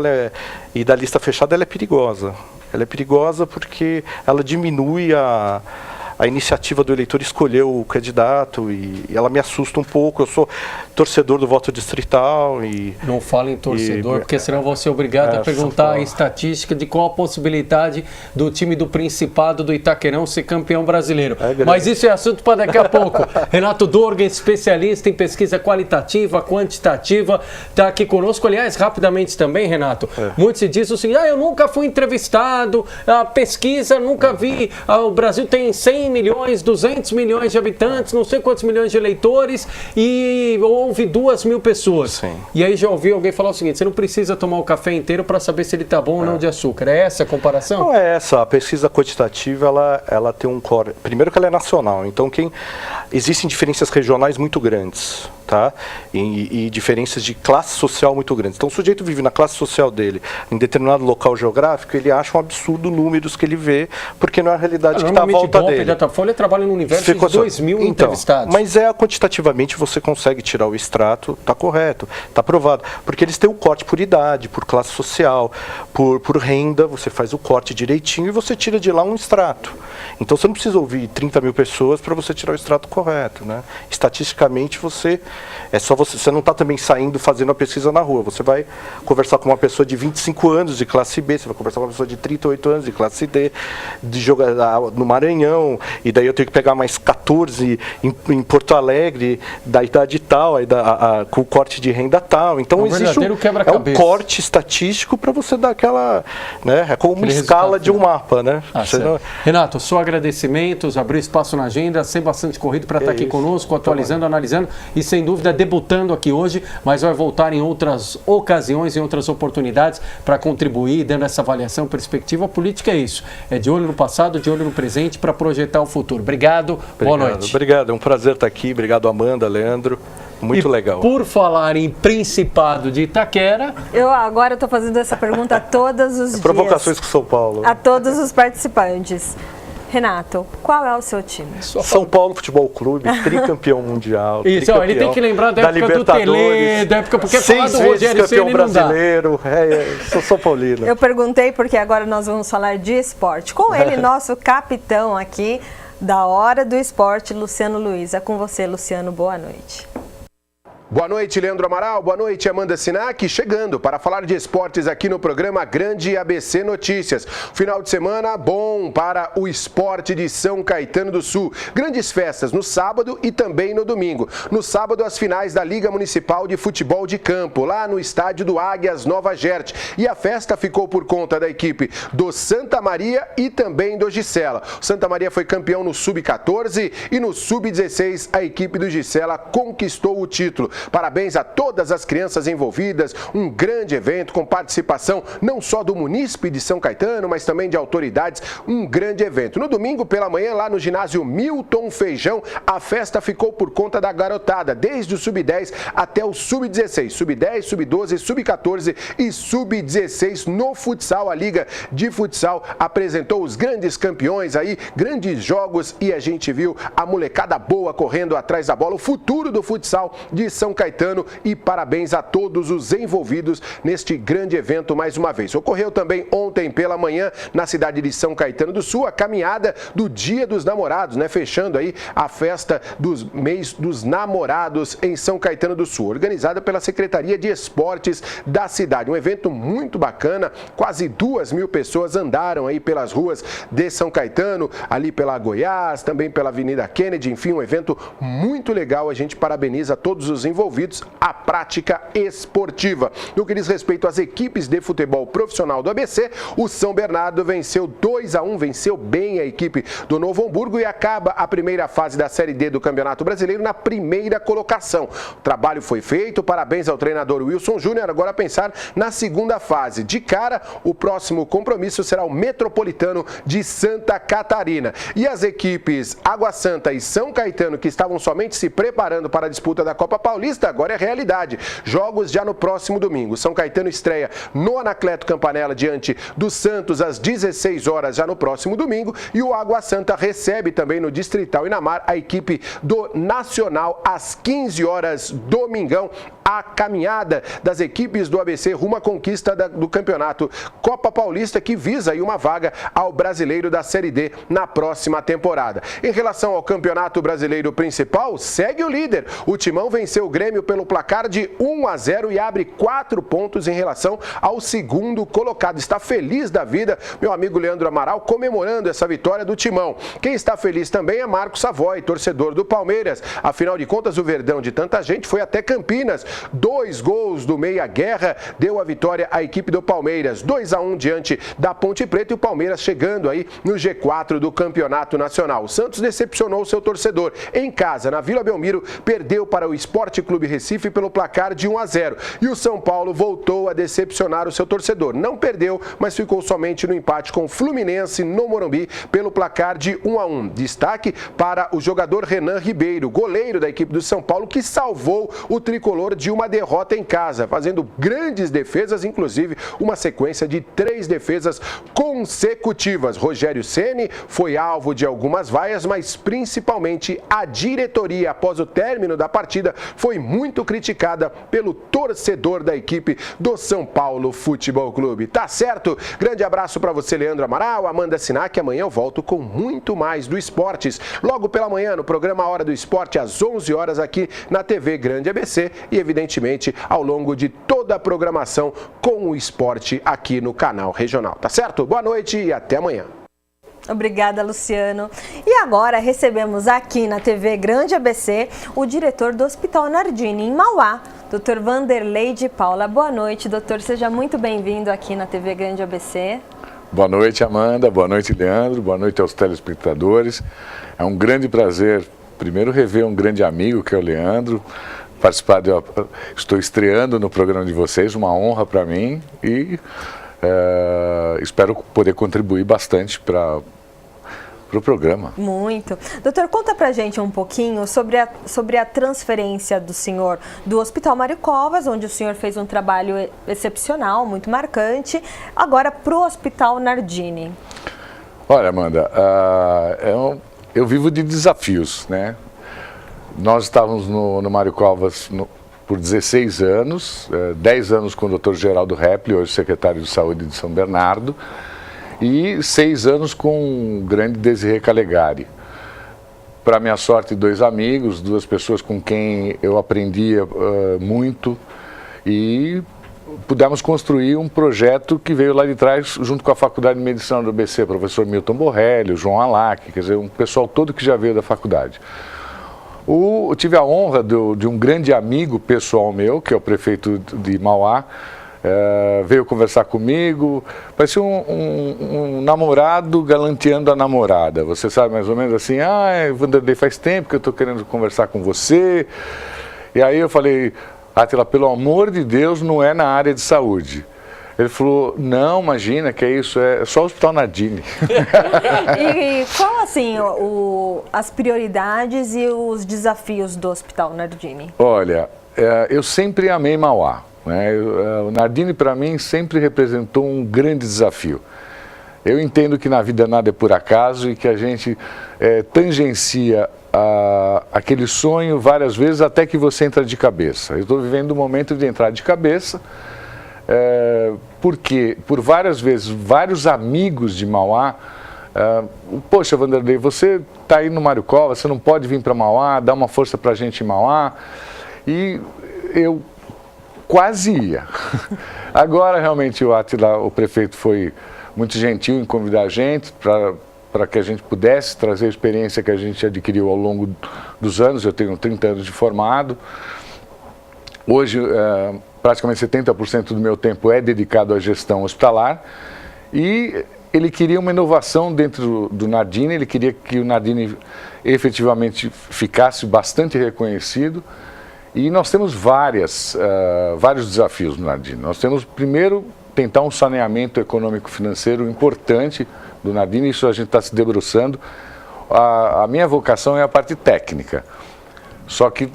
e da lista fechada ela é perigosa. Ela é perigosa porque ela diminui a iniciativa do eleitor escolher o candidato e ela me assusta um pouco. Eu sou torcedor do voto distrital e... Não fala em torcedor, porque senão vou ser obrigado a perguntar a estatística de qual a possibilidade do time do Principado do Itaquerão ser campeão brasileiro. Mas isso é assunto para daqui a pouco. Renato Dorgan, especialista em pesquisa qualitativa, quantitativa, está aqui conosco. Aliás, rapidamente também, Renato, muitos se dizem assim, eu nunca fui entrevistado, a pesquisa, nunca vi, o Brasil tem 100 milhões, 200 milhões de habitantes, não sei quantos milhões de eleitores e houve 2.000 pessoas. Sim. E aí já ouvi alguém falar o seguinte, você não precisa tomar o café inteiro para saber se ele está bom ou não de açúcar. É essa a comparação? Não é essa. A pesquisa quantitativa, ela tem um core. Primeiro que ela é nacional, então existem diferenças regionais muito grandes. Tá? E diferenças de classe social muito grandes. Então, o sujeito vive na classe social dele, em determinado local geográfico, ele acha um absurdo números que ele vê, porque não é a realidade que está à volta dele. A Datafolha trabalha no universo de 2.000 entrevistados. Mas quantitativamente você consegue tirar o extrato, está correto, está provado. Porque eles têm o corte por idade, por classe social, por renda, você faz o corte direitinho e você tira de lá um extrato. Então, você não precisa ouvir 30.000 pessoas para você tirar o extrato correto, né? Estatisticamente, você não está também saindo fazendo a pesquisa na rua. Você vai conversar com uma pessoa de 25 anos de classe B, você vai conversar com uma pessoa de 38 anos de classe D, no Maranhão, e daí eu tenho que pegar mais 14 em Porto Alegre, da idade tal, com o corte de renda tal. Então existe um corte estatístico para você dar aquela, né, é como uma escala de um mapa, né? Renato, só agradecimentos, abrir espaço na agenda, ser bastante corrido para estar aqui conosco, atualizando, analisando e sem dúvida debutando aqui hoje, mas vai voltar em outras ocasiões, em outras oportunidades para contribuir, dando essa avaliação, perspectiva. A política é isso, é de olho no passado, de olho no presente para projetar o futuro. Obrigado, boa noite. Obrigado, é um prazer estar aqui, obrigado Amanda, Leandro, muito legal. Por falar em Principado de Itaquera... Eu agora estou fazendo essa pergunta todos os dias. Provocações com São Paulo. A todos os participantes. Renato, qual é o seu time? São Paulo Futebol Clube, tricampeão mundial. Isso, ele tem que lembrar da época do Tele, da época porque falar do Rogério Ceni não dá. Brasileiro, sou São Paulino. Eu perguntei porque agora nós vamos falar de esporte. Com ele, nosso capitão aqui da Hora do Esporte, Luciano Luiz. É com você, Luciano, boa noite. Boa noite, Leandro Amaral. Boa noite, Amanda Sinac. Chegando para falar de esportes aqui no programa Grande ABC Notícias. Final de semana bom para o esporte de São Caetano do Sul. Grandes festas no sábado e também no domingo. No sábado, as finais da Liga Municipal de Futebol de Campo, lá no estádio do Águias Nova Gerte. E a festa ficou por conta da equipe do Santa Maria e também do Gicela. O Santa Maria foi campeão no Sub-14 e no Sub-16 a equipe do Gicela conquistou o título. Parabéns a todas as crianças envolvidas, um grande evento com participação não só do munícipe de São Caetano, mas também de autoridades, um grande evento. No domingo pela manhã, lá no ginásio Milton Feijão, a festa ficou por conta da garotada, desde o sub-10 até o sub-16, sub-10, sub-12, sub-14 e sub-16 no futsal. A Liga de Futsal apresentou os grandes campeões aí, grandes jogos, e a gente viu a molecada boa correndo atrás da bola, o futuro do futsal de São Caetano, e parabéns a todos os envolvidos neste grande evento mais uma vez. Ocorreu também ontem pela manhã na cidade de São Caetano do Sul a caminhada do Dia dos Namorados, né? Fechando aí a festa dos mês dos namorados em São Caetano do Sul, organizada pela Secretaria de Esportes da cidade. Um evento muito bacana, quase 2.000 pessoas andaram aí pelas ruas de São Caetano, ali pela Goiás, também pela Avenida Kennedy, enfim, um evento muito legal. A gente parabeniza todos os envolvidos, a prática esportiva. No que diz respeito às equipes de futebol profissional do ABC, o São Bernardo venceu 2-1, venceu bem a equipe do Novo Hamburgo e acaba a primeira fase da Série D do Campeonato Brasileiro na primeira colocação. O trabalho foi feito, parabéns ao treinador Wilson Júnior. Agora pensar na segunda fase. De cara, o próximo compromisso será o Metropolitano de Santa Catarina. E as equipes Água Santa e São Caetano, que estavam somente se preparando para a disputa da Copa Paulista, agora é realidade. Jogos já no próximo domingo. São Caetano estreia no Anacleto Campanella diante do Santos às 16 horas já no próximo domingo, e o Água Santa recebe também no Distrital Inamar a equipe do Nacional às 15 horas domingão. A caminhada das equipes do ABC rumo à conquista do campeonato Copa Paulista, que visa aí uma vaga ao Brasileiro da Série D na próxima temporada. Em relação ao Campeonato Brasileiro principal, segue o líder. O Timão venceu o Grêmio pelo placar de 1-0 e abre 4 pontos em relação ao segundo colocado. Está feliz da vida meu amigo Leandro Amaral, comemorando essa vitória do Timão. Quem está feliz também é Marcos Savoy, torcedor do Palmeiras. Afinal de contas, o Verdão de tanta gente foi até Campinas. 2 gols do Meia Guerra deu a vitória à equipe do Palmeiras. 2-1 diante da Ponte Preta, e o Palmeiras chegando aí no G4 do Campeonato Nacional. O Santos decepcionou seu torcedor. Em casa, na Vila Belmiro, perdeu para o Sport Clube Recife pelo placar de 1-0. E o São Paulo voltou a decepcionar o seu torcedor. Não perdeu, mas ficou somente no empate com o Fluminense no Morumbi pelo placar de 1-1. Destaque para o jogador Renan Ribeiro, goleiro da equipe do São Paulo, que salvou o tricolor de uma derrota em casa, fazendo grandes defesas, inclusive uma sequência de 3 defesas consecutivas. Rogério Ceni foi alvo de algumas vaias, mas principalmente a diretoria, após o término da partida, foi muito criticada pelo torcedor da equipe do São Paulo Futebol Clube. Tá certo? Grande abraço para você, Leandro Amaral, Amanda Sinac. Amanhã eu volto com muito mais do Esportes. Logo pela manhã, no programa Hora do Esporte, às 11 horas, aqui na TV Grande ABC, e evidentemente ao longo de toda a programação com o esporte aqui no canal regional. Tá certo? Boa noite e até amanhã. Obrigada, Luciano. E agora recebemos aqui na TV Grande ABC o diretor do Hospital Nardini, em Mauá, Dr. Vanderlei de Paula. Boa noite, doutor. Seja muito bem-vindo aqui na TV Grande ABC. Boa noite, Amanda. Boa noite, Leandro. Boa noite aos telespectadores. É um grande prazer, primeiro, rever um grande amigo, que é o Leandro. Estou estreando no programa de vocês, uma honra para mim, e espero poder contribuir bastante para o programa. Muito. Doutor, conta pra gente um pouquinho sobre a transferência do senhor do Hospital Mário Covas, onde o senhor fez um trabalho excepcional, muito marcante, agora para o Hospital Nardini. Olha, Amanda, eu vivo de desafios, né? Nós estávamos no Mário Covas por 16 anos, 10 anos com o Dr. Geraldo Repli, hoje secretário de Saúde de São Bernardo, e 6 anos com o grande Desirê Calegari. Para minha sorte, 2 amigos, 2 pessoas com quem eu aprendia muito, e pudemos construir um projeto que veio lá de trás, junto com a Faculdade de Medicina do ABC, professor Milton Borrelli, o João Alac, quer dizer, um pessoal todo que já veio da faculdade. Eu tive a honra de um grande amigo pessoal meu, que é o prefeito de Mauá, veio conversar comigo, parecia um namorado galanteando a namorada. Você sabe, mais ou menos assim, Vanderlei, faz tempo que eu estou querendo conversar com você. E aí eu falei, Átila, pelo amor de Deus, não é na área de saúde. Ele falou, não, imagina, que é isso, é só o Hospital Nardini. E qual, assim, as prioridades e os desafios do Hospital Nardini? Olha, eu sempre amei Mauá, né? O Nardini, para mim, sempre representou um grande desafio. Eu entendo que na vida nada é por acaso e que a gente tangencia aquele sonho várias vezes até que você entra de cabeça. Eu estou vivendo um momento de entrar de cabeça, porque por várias vezes, vários amigos de Mauá, poxa, Vanderlei, você está aí no Mário Covas, você não pode vir para Mauá, dá uma força para a gente em Mauá. E eu quase ia. Agora, realmente, o Átila, o prefeito, foi muito gentil em convidar a gente para que a gente pudesse trazer a experiência que a gente adquiriu ao longo dos anos. Eu tenho 30 anos de formado. Hoje, praticamente 70% do meu tempo é dedicado à gestão hospitalar. E ele queria uma inovação dentro do Nardini, ele queria que o Nardini efetivamente ficasse bastante reconhecido. E nós temos vários desafios no Nardini. Nós temos, primeiro, tentar um saneamento econômico-financeiro importante do Nardini, isso a gente está se debruçando. A minha vocação é a parte técnica, só que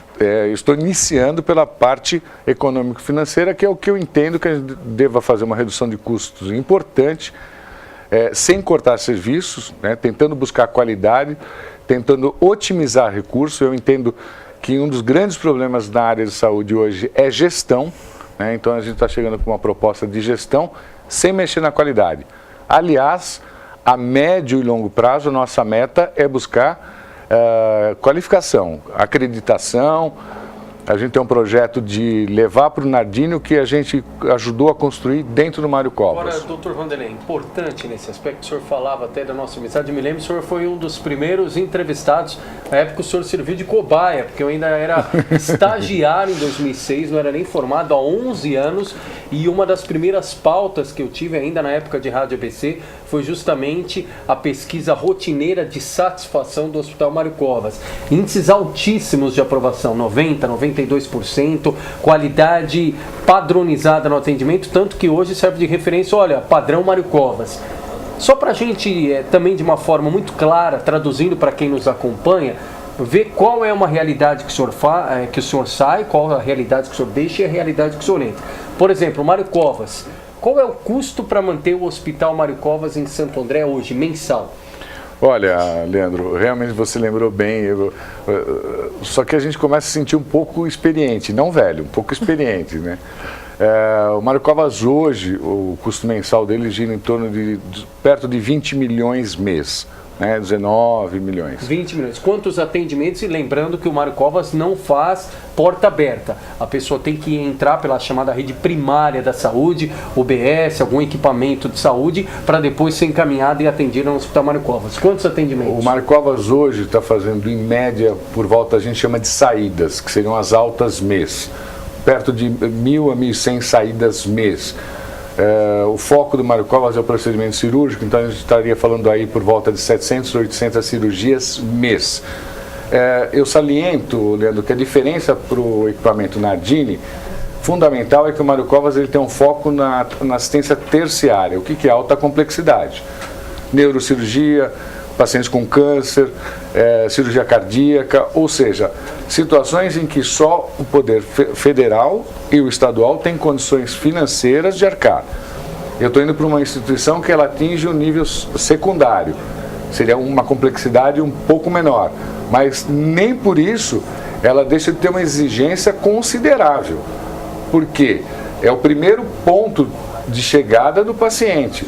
estou iniciando pela parte econômico-financeira, que é o que eu entendo que a gente deva fazer uma redução de custos importante, sem cortar serviços, né, tentando buscar qualidade, tentando otimizar recursos. Eu entendo que um dos grandes problemas na área de saúde hoje é gestão, né? Então a gente está chegando com uma proposta de gestão sem mexer na qualidade. Aliás, a médio e longo prazo, a nossa meta é buscar qualificação, acreditação. A gente tem um projeto de levar para o Nardini o que a gente ajudou a construir dentro do Mário Covas. Agora, doutor Vanderlei, importante nesse aspecto, o senhor falava até da nossa amizade, eu me lembro, o senhor foi um dos primeiros entrevistados, na época o senhor serviu de cobaia, porque eu ainda era estagiário em 2006, não era nem formado há 11 anos, e uma das primeiras pautas que eu tive ainda na época de Rádio ABC foi justamente a pesquisa rotineira de satisfação do Hospital Mário Covas. Índices altíssimos de aprovação, 92%, qualidade padronizada no atendimento, tanto que hoje serve de referência, olha, padrão Mário Covas. Só para a gente, também de uma forma muito clara, traduzindo para quem nos acompanha, ver qual é uma realidade que o senhor sai, qual a realidade que o senhor deixa e a realidade que o senhor entra. Por exemplo, Mário Covas, qual é o custo para manter o Hospital Mário Covas em Santo André hoje, mensal? Olha, Leandro, realmente você lembrou bem, só que a gente começa a se sentir um pouco experiente, não velho, um pouco experiente, né? O Mário Covas hoje, o custo mensal dele gira em torno de perto de 20 milhões mês, né? 19 milhões. 20 milhões. Quantos atendimentos? E lembrando que o Mário Covas não faz porta aberta. A pessoa tem que entrar pela chamada rede primária da saúde, UBS, algum equipamento de saúde, para depois ser encaminhada e atendida no Hospital Mário Covas. Quantos atendimentos? O Mário Covas hoje está fazendo, em média, por volta, a gente chama de saídas, que seriam as altas mês. Perto de 1.000 a 1.100 saídas mês. O foco do Mário Covas é o procedimento cirúrgico, então a gente estaria falando aí por volta de 700, 800 cirurgias mês. Eu saliento, Leandro, que a diferença para o equipamento Nardini, fundamental, é que o Mário Covas ele tem um foco na assistência terciária, o que é alta complexidade. Neurocirurgia, pacientes com câncer, cirurgia cardíaca, ou seja, situações em que só o poder federal e o estadual têm condições financeiras de arcar. Eu estou indo para uma instituição que ela atinge um nível secundário, seria uma complexidade um pouco menor, mas nem por isso ela deixa de ter uma exigência considerável, porque é o primeiro ponto de chegada do paciente.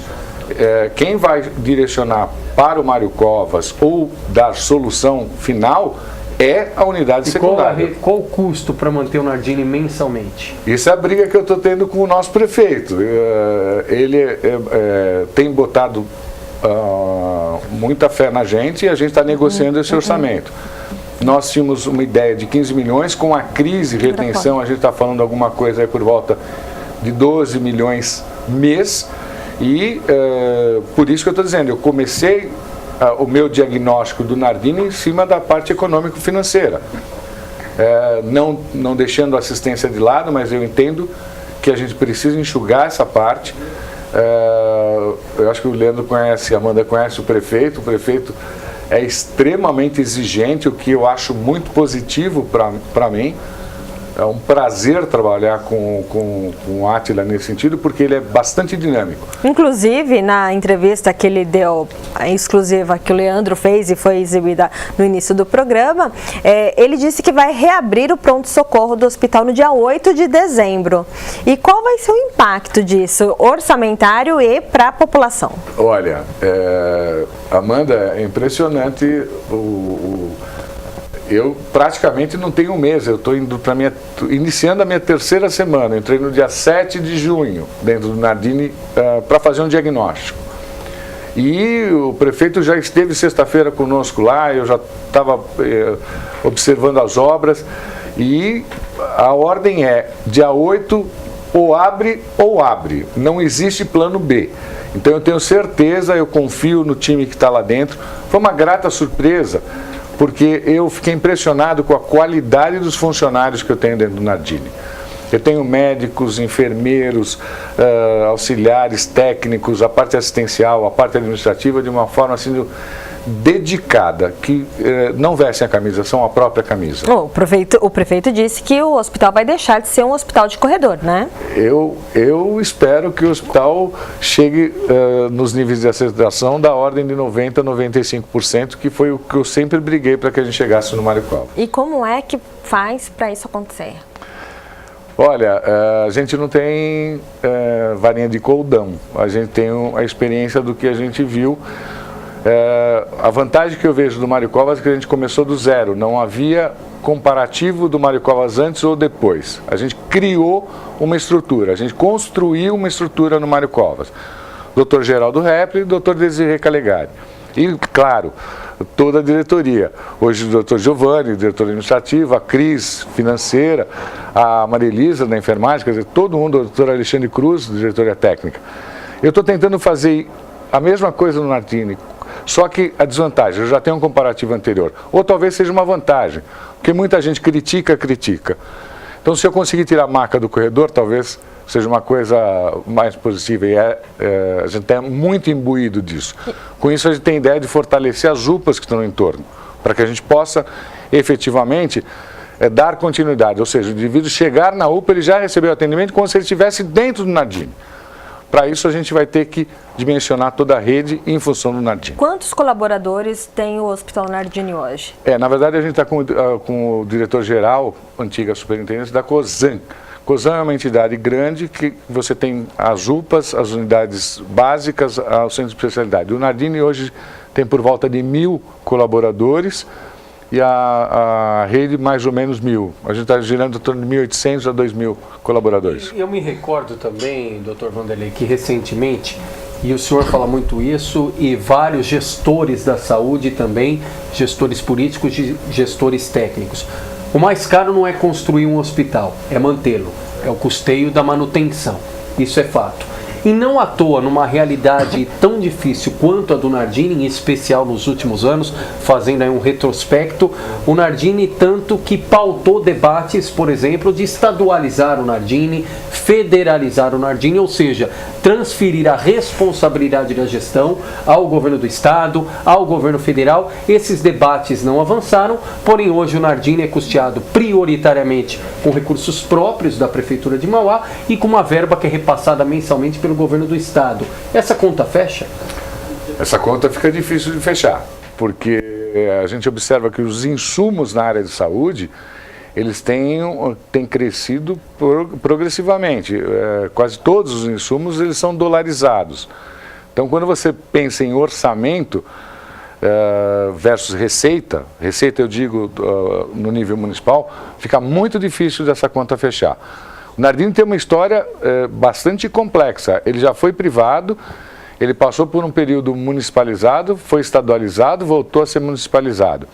Quem vai direcionar para o Mário Covas ou dar solução final é a unidade secundária. Qual o custo para manter o Nardini mensalmente? Isso é a briga que eu estou tendo com o nosso prefeito. Ele tem botado muita fé na gente e a gente está negociando esse orçamento. Nós tínhamos uma ideia de 15 milhões, com a crise e retenção a gente está falando alguma coisa aí por volta de 12 milhões mês. E por isso que eu estou dizendo, eu comecei o meu diagnóstico do Nardini em cima da parte econômico-financeira. não deixando a assistência de lado, mas eu entendo que a gente precisa enxugar essa parte. Eu acho que o Leandro conhece, a Amanda conhece o prefeito é extremamente exigente, o que eu acho muito positivo para mim. É um prazer trabalhar com o Átila nesse sentido, porque ele é bastante dinâmico. Inclusive, na entrevista que ele deu, a exclusiva que o Leandro fez e foi exibida no início do programa, ele disse que vai reabrir o pronto-socorro do hospital no dia 8 de dezembro. E qual vai ser o impacto disso, orçamentário e para a população? Olha, Amanda, é impressionante eu praticamente não tenho um mês, eu estou iniciando a minha terceira semana, entrei no dia 7 de junho, dentro do Nardini, para fazer um diagnóstico. E o prefeito já esteve sexta-feira conosco lá, eu já estava observando as obras, e a ordem é, dia 8, ou abre, não existe plano B. Então eu tenho certeza, eu confio no time que está lá dentro, foi uma grata surpresa, porque eu fiquei impressionado com a qualidade dos funcionários que eu tenho dentro do Nardini. Eu tenho médicos, enfermeiros, auxiliares, técnicos, a parte assistencial, a parte administrativa, de uma forma assim dedicada, que não vestem a camisa, são a própria camisa. O prefeito disse que o hospital vai deixar de ser um hospital de corredor, né? Eu espero que o hospital chegue nos níveis de aceitação da ordem de 90% a 95%, que foi o que eu sempre briguei para que a gente chegasse no Mário Covas. E como é que faz para isso acontecer? Olha, a gente não tem varinha de coldão, a gente tem a experiência do que a gente viu. A vantagem que eu vejo do Mário Covas é que a gente começou do zero, não havia comparativo do Mário Covas antes ou depois. A gente criou uma estrutura, a gente construiu uma estrutura no Mário Covas. Dr. Geraldo Repli e Dr. Desirê Calegari. E, claro, toda a diretoria. Hoje o Dr. Giovanni, diretor administrativo, a Cris, financeira, a Maria Elisa, da enfermagem, quer dizer, todo mundo, o Dr. Alexandre Cruz, diretoria técnica. Eu estou tentando fazer a mesma coisa no Nardini, só que a desvantagem, eu já tenho um comparativo anterior, ou talvez seja uma vantagem, porque muita gente critica. Então, se eu conseguir tirar a maca do corredor, talvez seja uma coisa mais positiva, e a gente está muito imbuído disso. Com isso, a gente tem ideia de fortalecer as UPAs que estão no entorno, para que a gente possa, efetivamente, dar continuidade, ou seja, o indivíduo chegar na UPA, ele já recebeu atendimento como se ele estivesse dentro do Nardini. Para isso, a gente vai ter que dimensionar toda a rede em função do Nardini. Quantos colaboradores tem o Hospital Nardini hoje? Na verdade, a gente está com o diretor-geral, antiga superintendente, da COSAN. COSAN é uma entidade grande que você tem as UPAs, as unidades básicas, o centro de especialidade. O Nardini hoje tem por volta de 1.000 colaboradores e a rede mais ou menos 1.000. A gente está girando em torno de 1.800 a 2.000 colaboradores. Eu me recordo também, Dr. Vanderlei, que recentemente, e o senhor fala muito isso, e vários gestores da saúde também, gestores políticos, gestores técnicos. O mais caro não é construir um hospital, é mantê-lo, é o custeio da manutenção, isso é fato. E não à toa, numa realidade tão difícil quanto a do Nardini, em especial nos últimos anos, fazendo aí um retrospecto, o Nardini tanto que pautou debates, por exemplo, de estadualizar o Nardini, federalizar o Nardini, ou seja, transferir a responsabilidade da gestão ao governo do estado, ao governo federal. Esses debates não avançaram, porém hoje o Nardini é custeado prioritariamente com recursos próprios da Prefeitura de Mauá e com uma verba que é repassada mensalmente pelo governo do estado. Essa conta fecha? Essa conta fica difícil de fechar, porque a gente observa que os insumos na área de saúde, eles têm crescido progressivamente. Quase todos os insumos eles são dolarizados. Então, quando você pensa em orçamento versus receita eu digo no nível municipal, fica muito difícil dessa conta fechar. O Nardini tem uma história bastante complexa. Ele já foi privado, ele passou por um período municipalizado, foi estadualizado, voltou a ser municipalizado.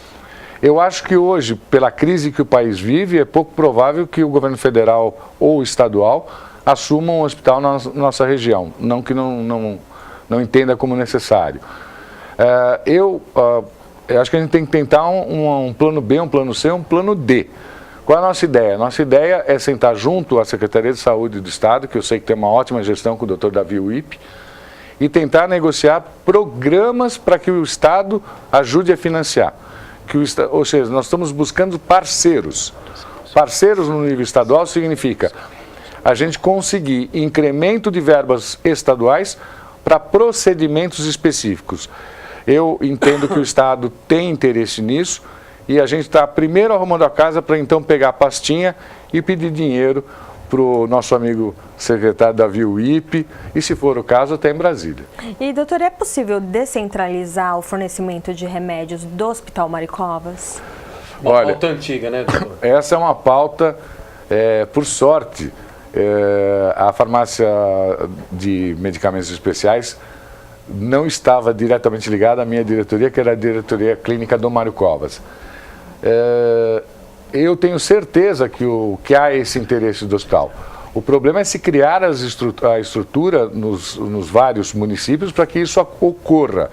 Eu acho que hoje, pela crise que o país vive, é pouco provável que o governo federal ou estadual assuma um hospital na nossa região, não que não entenda como necessário. Eu acho que a gente tem que tentar um plano B, um plano C, um plano D. Qual é a nossa ideia? Nossa ideia é sentar junto à Secretaria de Saúde do Estado, que eu sei que tem uma ótima gestão com o Dr. Davi Uip, e tentar negociar programas para que o Estado ajude a financiar. Ou seja, nós estamos buscando parceiros. Parceiros no nível estadual significa a gente conseguir incremento de verbas estaduais para procedimentos específicos. Eu entendo que o Estado tem interesse nisso e a gente está primeiro arrumando a casa para então pegar a pastinha e pedir dinheiro para o nosso amigo secretário Davi Uip e, se for o caso, até em Brasília. E, doutor, é possível descentralizar o fornecimento de remédios do Hospital Mário Covas? Uma pauta antiga, né, doutor? Essa é uma pauta, por sorte, a farmácia de medicamentos especiais não estava diretamente ligada à minha diretoria, que era a diretoria clínica do Mário Covas. Eu tenho certeza que há esse interesse do hospital. O problema é se criar a estrutura nos vários municípios para que isso ocorra.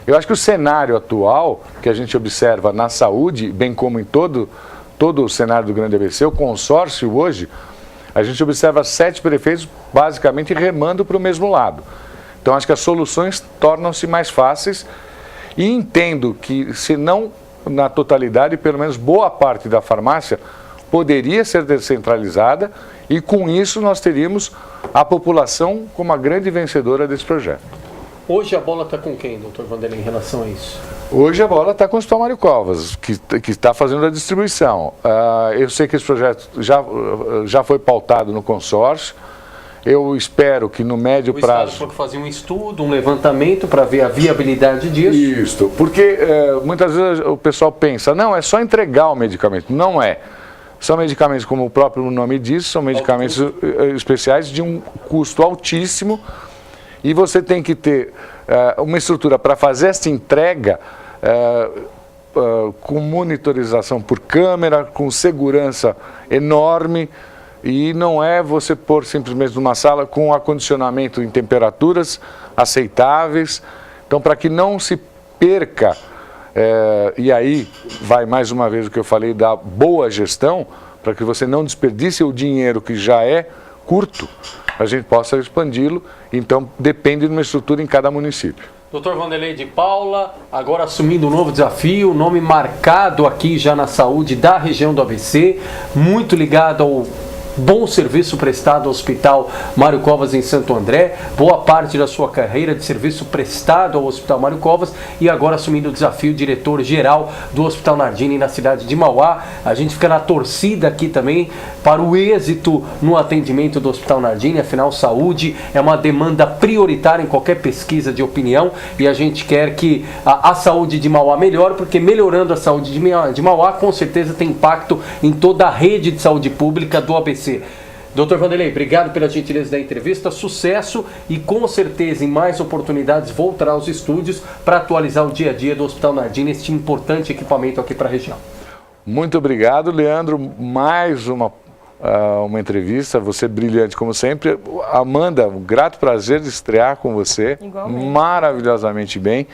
Eu acho que o cenário atual que a gente observa na saúde, bem como em todo o cenário do Grande ABC, o consórcio hoje, a gente observa 7 prefeitos basicamente remando para o mesmo lado. Então acho que as soluções tornam-se mais fáceis e entendo que, se não na totalidade, pelo menos boa parte da farmácia poderia ser descentralizada e com isso nós teríamos a população como a grande vencedora desse projeto. Hoje a bola está com quem, doutor Vanderlei, em relação a isso? Hoje a bola está com o Hospital Mário Covas, que está fazendo a distribuição. Eu sei que esse projeto já foi pautado no consórcio. Eu espero que no médio prazo... O Estado falou que fazia um estudo, um levantamento para ver a viabilidade disso. Isso, porque muitas vezes o pessoal pensa, não, é só entregar o medicamento. Não é. São medicamentos, como o próprio nome diz, são medicamentos especiais de um custo altíssimo e você tem que ter uma estrutura para fazer essa entrega com monitorização por câmera, com segurança enorme. E não é você pôr simplesmente numa sala com acondicionamento em temperaturas aceitáveis. Então, para que não se perca, e aí vai mais uma vez o que eu falei da boa gestão, para que você não desperdice o dinheiro que já é curto, a gente possa expandi-lo. Então, depende de uma estrutura em cada município. Doutor Vanderlei de Paula, agora assumindo um novo desafio, nome marcado aqui já na saúde da região do ABC, muito ligado ao bom serviço prestado ao Hospital Mário Covas em Santo André, boa parte da sua carreira de serviço prestado ao Hospital Mário Covas e agora assumindo o desafio diretor-geral do Hospital Nardini na cidade de Mauá. A gente fica na torcida aqui também para o êxito no atendimento do Hospital Nardini, afinal saúde é uma demanda prioritária em qualquer pesquisa de opinião e a gente quer que a saúde de Mauá melhore, porque melhorando a saúde de Mauá com certeza tem impacto em toda a rede de saúde pública do ABC. Doutor Vanderlei, obrigado pela gentileza da entrevista, sucesso e com certeza em mais oportunidades voltará aos estúdios para atualizar o dia a dia do Hospital Nardini, este importante equipamento aqui para a região. Muito obrigado, Leandro, mais uma entrevista, você brilhante como sempre. Amanda, um grato prazer de estrear com você, igualmente. Maravilhosamente bem.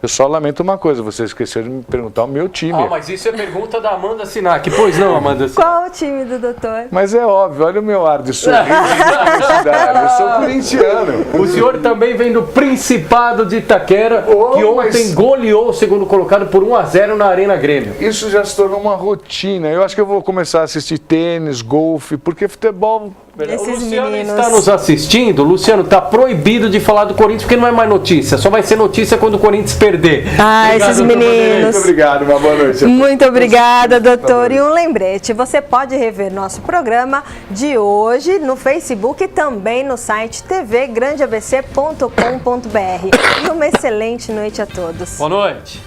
Eu só lamento uma coisa, você esqueceu de me perguntar o meu time. Mas isso é pergunta da Amanda Sinac. Pois não, Amanda Sinac? Qual o time do doutor? Mas é óbvio, olha o meu ar de sorriso de felicidade. Eu sou corintiano. O senhor também vem do Principado de Itaquera, que ontem goleou o segundo colocado por 1-0 na Arena Grêmio. Isso já se tornou uma rotina. Eu acho que eu vou começar a assistir tênis, golfe, porque futebol... Esses o Luciano meninos... está nos assistindo. Luciano, está proibido de falar do Corinthians porque não é mais notícia. Só vai ser notícia quando o Corinthians perder. Obrigado, esses meninos. Muito obrigado, uma boa noite. Muito obrigada, doutor. E um lembrete, você pode rever nosso programa de hoje no Facebook e também no site tvgrandeabc.com.br. E uma excelente noite a todos. Boa noite.